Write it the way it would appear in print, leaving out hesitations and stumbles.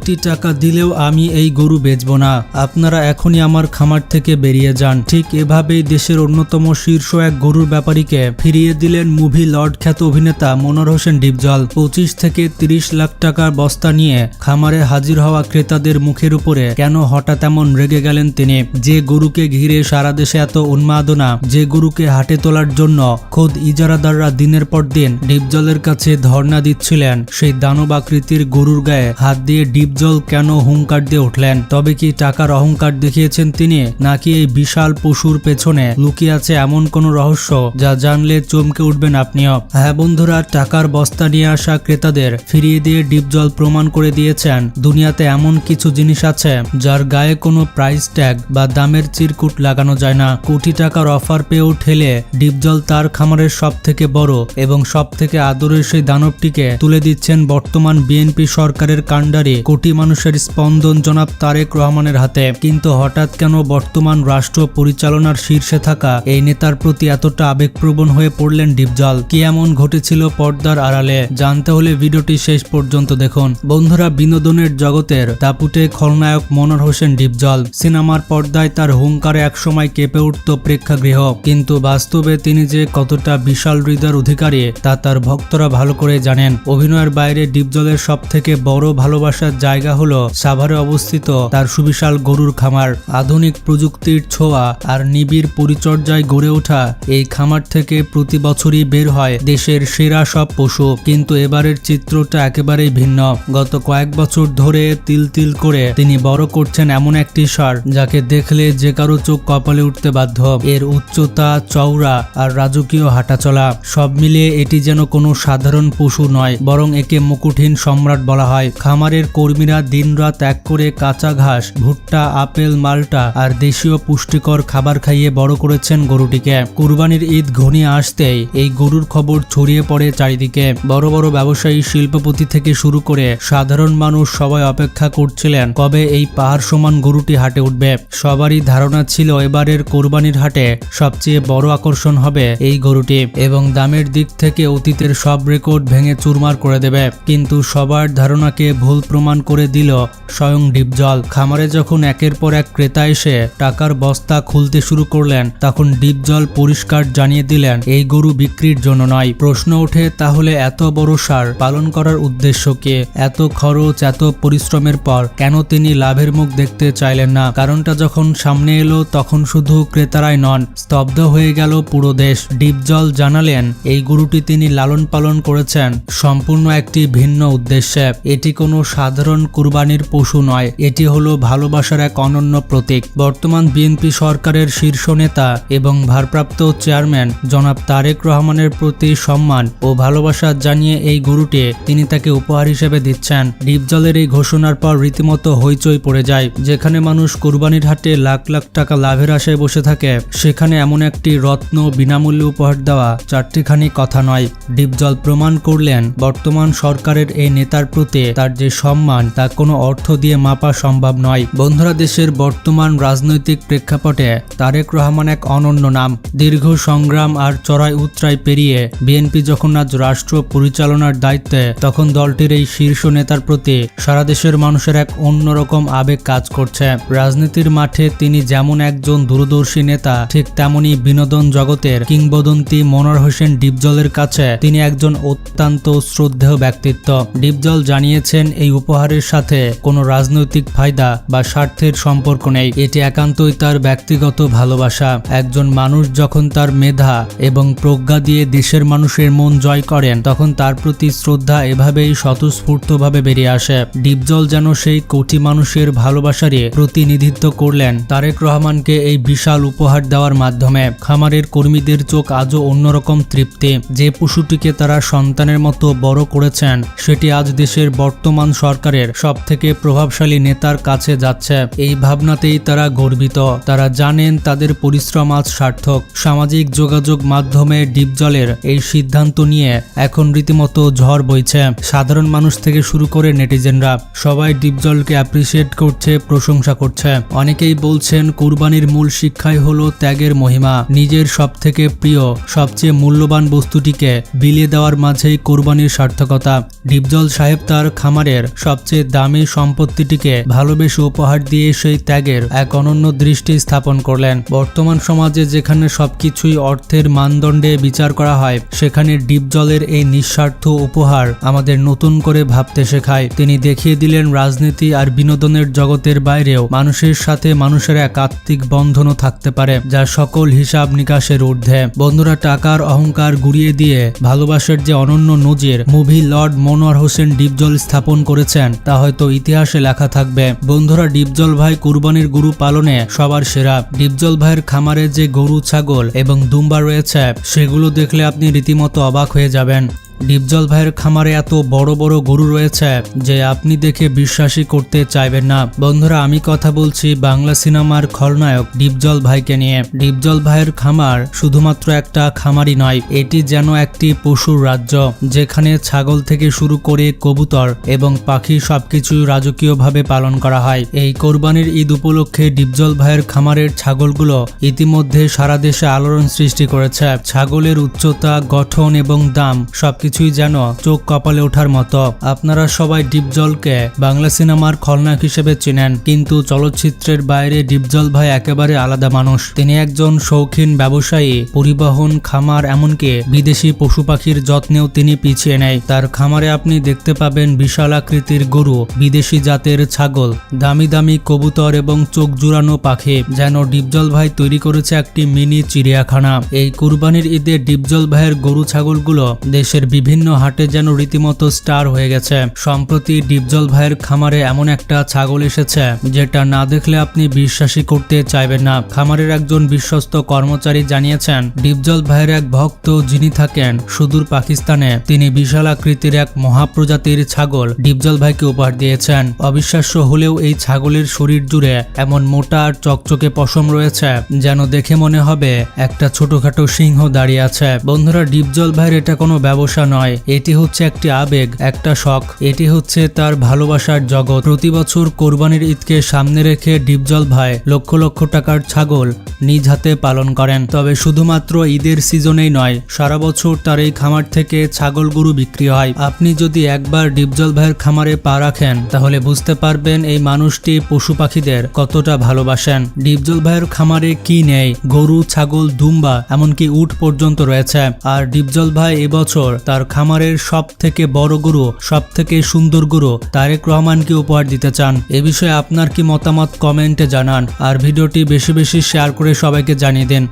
কোটি টাকা দিলেও আমি এই গরু বেচবো না, আপনারা এখনই আমার খামার থেকে বেরিয়ে যান। ঠিক এভাবেই দেশের অন্যতম শীর্ষ এক গরুর ব্যাপারীকে ফিরিয়ে দিলেন মুভি লর্ড খ্যাত অভিনেতা মনোয়ার হোসেন ডিপজল। 25 থেকে 30 লাখ টাকার বস্তা নিয়ে খামারে হাজির হওয়া ক্রেতাদের মুখের উপরে কেন হঠাৎ এমন রেগে গেলেন তিনি? যে গরুকে ঘিরে সারা দেশে এত উন্মাদনা, যে গরুকে হাটে তোলার জন্য খোদ ইজারাদাররা দিনের পর দিন ডিপজলের কাছে ধর্ণা দিচ্ছিলেন, সেই দানব আকৃতির গরুর গায়ে হাত দিয়ে ডিপজল কেন হুঙ্কার দিয়ে উঠলেন? তবে কি টাকার অহংকার দেখিয়েছেন তিনি, নাকি এই বিশাল পশুর পেছনে লুকিয়ে আছে এমন কোন রহস্য যা জানলে চমকে উঠবেন আপনিও? হ্যাঁ বন্ধুরা, টাকার বস্তা নিয়ে আসা ক্রেতাদের ফিরিয়ে দিয়ে ডিপজল প্রমাণ করে দিয়েছেন দুনিয়াতে এমন কিছু জিনিস আছে যার গায়ে কোনো প্রাইস ট্যাগ বা দামের চিরকুট লাগানো যায় না। কোটি টাকার অফার পেয়েও ঠেলে ডিপজল তার খামারের সব থেকে বড় এবং সব থেকে আদরের সেই দানবটিকে তুলে দিচ্ছেন বর্তমান বিএনপি সরকারের কাণ্ডারি কোটি মানুষের স্পন্দন জনাব তারেক রহমানের হাতে। কিন্তু হঠাৎ কেন বর্তমান রাষ্ট্র পরিচালনার শীর্ষে থাকা এই নেতার প্রতি এতটা আবেগপ্রবণ হয়ে পড়লেন ডিপজল? কি এমন ঘটেছিল পর্দার আড়ালে? জানতে হলে ভিডিওটি শেষ পর্যন্ত দেখুন। বন্ধুরা, বিনোদনের জগতের দাপুটে খলনায়ক মনোয়ার হোসেন ডিপজল সিনেমার পর্দায় তার হুঙ্কারে একসময় কেঁপে উঠত প্রেক্ষাগৃহ, কিন্তু বাস্তবে তিনি যে কতটা বিশাল হৃদয়ের অধিকারী তা তার ভক্তরা ভালো করে জানেন। অভিনয়ের বাইরে ডিপজলের সব থেকে বড় ভালোবাসার জায়গা হলো সাভারে অবস্থিত তার সুবিশাল গরুর খামার। আধুনিক প্রযুক্তির ছোঁয়া আর নিবিড় পরিচর্যায় গড়ে ওঠা এই খামার থেকে প্রতি বছরই বের হয় দেশের সেরা সব পশু। কিন্তু এবারের চিত্রটা একেবারেই ভিন্ন। গত কয়েক বছর ধরে তিল তিল করে তিনি বড় করছেন এমন একটি ষাঁড় যাকে দেখলে যে কারো চোখ কপালে উঠতে বাধ্য। এর উচ্চতা, চওড়া আর রাজকীয় হাঁটাচলা সব মিলিয়ে এটি যেন কোনো সাধারণ পশু নয়, বরং একে মুকুটহীন সম্রাট বলা হয়। খামারের কর্মীরা দিনরাত এক করে কাঁচা ঘাস, ভুট্টা, আপেল, মাল্টা আর দেশীয় পুষ্টিকর খাবার খাইয়ে বড় করেছেন গরুটিকে। কুরবানির ঈদ ঘনিয়ে আসতেই এই গরুর খবর ছড়িয়ে পড়ে চারিদিকে। বড় বড় ব্যবসায়ী, শিল্পপতি থেকে শুরু করে সাধারণ মানুষ সবাই অপেক্ষা করছিলেন কবে এই পাহাড় সমান গরুটি হাটে উঠবে। সবারই ধারণা ছিল এবারের কোরবানির হাটে সবচেয়ে বড় আকর্ষণ হবে এই গরুটি এবং দামের দিক থেকে অতীতের সব রেকর্ড ভেঙে চুরমার করে দেবে। কিন্তু সবার ধারণাকে ভুল প্রমাণ করে দিল স্বয়ং ডিপজল। খামারে যখন একের পর এক ক্রেতা এসে টাকার বস্তা খুলতে শুরু করলেন, তখন ডিপজল পরিষ্কার জানিয়ে দিলেন এই গরু বিক্রির জন্য নয়। প্রশ্ন ওঠে, তাহলে এত বড় ষাঁড় পালন করার উদ্দেশ্য কি? এত খরচ, এত পরিশ্রমের পর কেন তিনি লাভের মুখ দেখতে চাইলেন না? কারণটা যখন সামনে এলো তখন শুধু ক্রেতারাই নন, স্তব্ধ হয়ে গেল পুরো দেশ। ডিপজল জানালেন এই গরুটি তিনি লালন পালন করেছেন সম্পূর্ণ একটি ভিন্ন উদ্দেশ্যে। এটি কোনো সাধারণ কুরবানির পশু নয়, এটি হলো ভালোবাসার এক অনন্য প্রতীক। বর্তমান বিএনপি সরকারের শীর্ষ নেতা এবং ভারপ্রাপ্ত চেয়ারম্যান জনাব তারেক রহমানের প্রতি সম্মান ও ভালোবাসা জানিয়ে এই গরুটি তিনি তাকে উপহার হিসেবে দিচ্ছেন। ডিপজলের এই ঘোষণার পর রীতিমতো হইচই পড়ে যায়। যেখানে মানুষ কুরবানির হাটে লাখ লাখ টাকা লাভের আশায় বসে থাকে, সেখানে এমন একটি রত্ন বিনামূল্যে উপহার দেওয়া চারটিখানি কথা নয়। ডিপজল প্রমাণ করলেন বর্তমান সরকারের এই নেতার প্রতি তার যে সম্মান তা কোনো অর্থ দিয়ে মাপা সম্ভব নয়। বন্ধুরা, দেশের বর্তমান রাজনৈতিক প্রেক্ষাপটে তারেক রহমান এক অনন্য নাম। দীর্ঘ সংগ্রাম আর চড়াই উতরাই পেরিয়ে বিএনপি যখন আজ রাষ্ট্র পরিচালনার দায়িত্বে, তখন দলটির এই শীর্ষ নেতার প্রতি সারা দেশের মানুষের এক অন্যরকম আবেগ কাজ করছে। রাজনীতির মাঠে তিনি যেমন একজন দূরদর্শী নেতা, ঠিক তেমনি বিনোদন জগতের কিংবদন্তি মনোয়ার হোসেন ডিপজলের কাছে তিনি একজন অত্যন্ত শ্রদ্ধেয় ব্যক্তিত্ব। ডিপজল জানিয়েছেন এই উপহারের সাথে কোনো রাজনৈতিক ফায়দা বা স্বার্থের সম্পর্ক নেই, এটি একান্তই তার ব্যক্তিগত ভালোবাসা। একজন মানুষ যখন তার মেধা এবং প্রজ্ঞা দিয়ে দেশের মানুষের মন জয় করেন, তখন তার প্রতি শ্রদ্ধা এভাবেই স্বতঃস্ফূর্তভাবে বেরিয়ে আসে। ডিপজল যেন সেই কোটি মানুষের ভালোবাসারই প্রতিনিধিত্ব করলেন তারেক রহমানকে এই বিশাল উপহার দেওয়ার মাধ্যমে। খামারের কর্মীদের চোখ আজও অন্যরকম তৃপ্তি। যে পশুটিকে তারা সন্তানের মতো বড় করেছেন, সেটি আজ দেশের বর্তমান সরকারের সব থেকে প্রভাবশালী নেতার কাছে যাচ্ছে। এই ভাবনাতেই তারা গর্বিত। তারা জানেন তাদের পরিশ্রম আজ সার্থক। সামাজিক যোগাযোগ মাধ্যমে ডিপজলের এই সিদ্ধান্ত নিয়ে এখন রীতিমতো ঝড় বইছে। সাধারণ মানুষ থেকে শুরু করে নেটিজেনরা সবাই ডিপজলকে অ্যাপ্রিসিয়েট করছে, প্রশংসা করছে। অনেকেই বলছেন কুরবানির মূল শিক্ষাই হলো ত্যাগের মহিমা। নিজের সব থেকে প্রিয়, সবচেয়ে মূল্যবান বস্তুটিকে বিলিয়ে দেওয়ার মাঝেই কুরবানির সার্থকতা। ডিপজল সাহেব তার খামারের সবচেয়ে সবচেয়ে দামি সম্পত্তিটিকে ভালোবেসে উপহার দিয়ে সেই ত্যাগের এক অনন্য দৃষ্টি স্থাপন করলেন। বর্তমান সমাজে যেখানে সবকিছুই অর্থের মানদণ্ডে বিচার করা হয়, সেখানে ডিপজলের এই নিঃস্বার্থ উপহার আমাদের নতুন করে ভাবতে শেখায়। তিনি দেখিয়ে দিলেন রাজনীতি আর বিনোদনের জগতের বাইরেও মানুষের সাথে মানুষের এক আত্মিক বন্ধনও থাকতে পারে, যা সকল হিসাব নিকাশের ঊর্ধ্বে। বন্ধুরা, টাকার অহংকার গুড়িয়ে দিয়ে ভালোবাসার যে অনন্য নজির মুভি লর্ড মনোয়ার হোসেন ডিপজল স্থাপন করেছেন, তা হয়তো ইতিহাসে লেখা থাকবে। বন্ধুরা, ডিপজল ভাই কুরবানির গরু পালনে সবার সেরা। ডিপজল ভাইয়ের খামারে যে গরু, ছাগল এবং দুম্বা রয়েছে, সেগুলো দেখলে আপনি রীতিমতো অবাক হয়ে যাবেন। ডিপজল ভাইয়ের খামারে এত বড় বড় গরু রয়েছে যে আপনি দেখে বিশ্বাসই করতে চাইবেন না। বন্ধুরা, আমি কথা বলছি বাংলা সিনেমার খলনায়ক ডিপজল ভাইকে নিয়ে। ডিপজল ভাইয়ের খামার শুধুমাত্র একটা খামারই নয়, এটি যেন একটি পশুর রাজ্য, যেখানে ছাগল থেকে শুরু করে কবুতর এবং পাখি সবকিছু রাজকীয়ভাবে পালন করা হয়। এই কোরবানির ঈদ উপলক্ষে ডিপজল ভাইয়ের খামারের ছাগলগুলো ইতিমধ্যে সারা দেশে আলোড়ন সৃষ্টি করেছে। ছাগলের উচ্চতা, গঠন এবং দাম সবকিছুই যেন চোখ কপালে ওঠার মতো। আপনারা সবাই ডিপজলকে বাংলা সিনেমার খলনায়ক হিসেবে চেনেন, কিন্তু চলচ্চিত্রের বাইরে ডিপজল ভাই একেবারে আলাদা মানুষ। তিনি একজন শৌখিন ব্যবসায়ী, পরিবহন, খামার, এমনকি বিদেশি পশু পাখির যত্নেও তিনি পিছিয়ে নেয়। তার খামারে আপনি দেখতে পাবেন বিশাল আকৃতির গরু, বিদেশি জাতের ছাগল, দামি দামি কবুতর এবং চোখ জুড়ানো পাখি, যেন ডিপজল ভাই তৈরি করেছে একটি মিনি চিড়িয়াখানা। এই কুরবানির ঈদে ডিপজল ভাইয়ের গরু ছাগলগুলো দেশের বিভিন্ন হাটে যেন রীতিমতো স্টার হয়ে গেছে। সম্প্রতি ডিপজল ভাইয়ের খামারে এমন একটা ছাগল এসেছে যেটা না দেখলে আপনি বিশ্বাসই করতে চাইবেন না। খামারের একজন বিশ্বস্ত কর্মচারী জানিয়েছেন, ডিপজল ভাইয়ের এক ভক্ত যিনি থাকেন সুদূর পাকিস্তানে, তিনি বিশাল আকৃতির এক মহাপ্রজাতির ছাগল ডিপজল ভাইকে উপহার দিয়েছেন। অবিশ্বাস্য হলেও এই ছাগলের শরীর জুড়ে এমন মোটা আর চকচকে পশম রয়েছে যেন দেখে মনে হবে একটা ছোটখাটো সিংহ দাঁড়িয়ে আছে। বন্ধুরা, ডিপজল ভাইয়ের এটা কোনো ব্যবসা নয়, এটি হচ্ছে একটি আবেগ, একটা শখ। এটি হচ্ছে তার ভালোবাসার জগৎ। প্রতি বছর কোরবানির ঈদকে সামনে রেখে ডিপজল ভাই লক্ষ লক্ষ টাকার ছাগল নিজ হাতে পালন করেন। তবে শুধুমাত্র ঈদের সিজনেই নয়, সারা বছর তার এই খামার থেকে ছাগল গরু বিক্রি হয়। আপনি যদি একবার ডিপজল ভাইয়ের খামারে পা রাখেন, তাহলে বুঝতে পারবেন এই মানুষটি পশু পাখিদের কতটা ভালোবাসেন। ডিপজল ভাইয়ের খামারে কি নেই? গরু, ছাগল, দুম্বা, এমনকি উট পর্যন্ত রয়েছে। আর ডিপজল ভাই এবছর তার খামারের সব থেকে বড় গরু, সব থেকে সুন্দর গরু তারেক রহমানকে উপহার দিতে চান। এ বিষয়ে আপনার কি মতামত কমেন্টে জানান, আর ভিডিওটি বেশি বেশি শেয়ার করে সবাইকে জানিয়ে দিন।